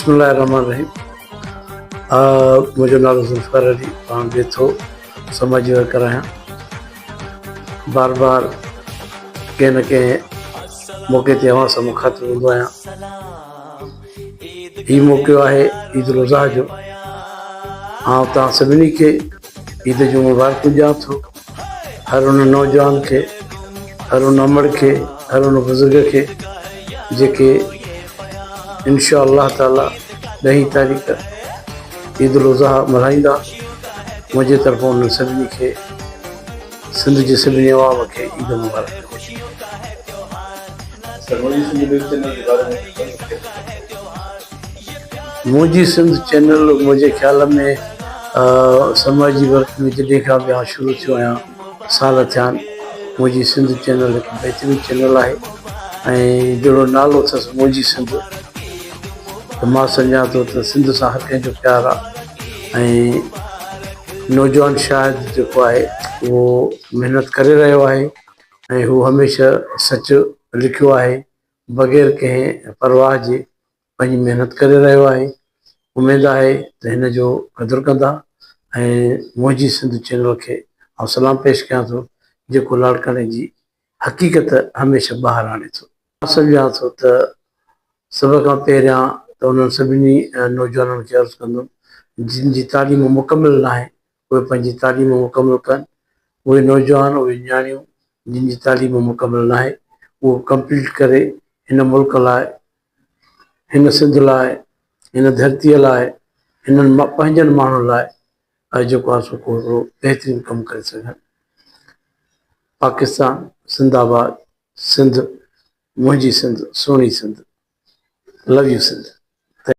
बिस्मिल्लाहिर्रहमानिर्रहीम। मुंहिंजो नालो ज़ुल्फ़िकार अली, पाण वेठो समाजी वर्कर आहियां। बार बार कंहिं न कंहिं मौक़े ते अवां सां मुखातिब हूंदो आहियां। हीउ मौक़ो आहे ईद उल अज़हा जो। तव्हां सभिनी खे ईद जूं मुबारकूं ॾियां थो। हर उन नौजवान खे, हर उन अमड़ खे, हर उन बुज़ुर्ग खे जेके इंशा अल्लाह ताला 10 तारीख़ ईद उल अज़हा मल्हाईंदा। मुंहिंजे तरफ़ां उन्हनि सभिनी खे, सिंध जे सभिनी अवाम खे ईद मुबारक। मुंहिंजी सिंध चैनल मुंहिंजे ख़्याल में समाजी वर्क में जॾहिं खां बि आउं शुरू थियो आहियां, साल थिया आहिनि। मुंहिंजी सिंध चैनल हिकु बहितरीनु चैनल आहे ऐं जहिड़ो नालो अथसि मुंहिंजी सिंध, त मां सम्झां थो त सिंध सां हर कंहिंजो प्यारु आहे। ऐं नौजवान शायद जेको आहे उहो महिनत करे रहियो आहे ऐं हू हमेशह सच लिखियो आहे, बग़ैर कंहिं परवाह जे पंहिंजी महिनत करे रहियो आहे। उमेदु आहे त हिन जो क़दुरु कंदा ऐं मुंहिंजी सिंध चैनल खे आउं सलाम पेश कयां थो, जेको लाड़काणे जी हक़ीक़त हमेशह ॿाहिरि आणे थो। मां सम्झां थो त सभ खां पहिरियां त उन्हनि सभिनी नौजवाननि खे अर्ज़ु कंदुमि जिन जी तालीम मुकमिल न आहे, उहे पंहिंजी तालीम मुकमिल कनि। उहे नौजवान, उहे नियाणियूं जिन जी तालीम मुकमिल न आहे, उहो कंप्लीट करे हिन मुल्क लाइ, हिन सिंध लाइ, हिन धरतीअ लाइ, हिननि पंहिंजनि माण्हुनि लाइ जेको आहे सो को बहितरीनु कमु करे सघनि। पाकिस्तान ज़िंदाबाद, सिंध मुंहिंजी सिंध, सोणी सिंध। Love you Sindh.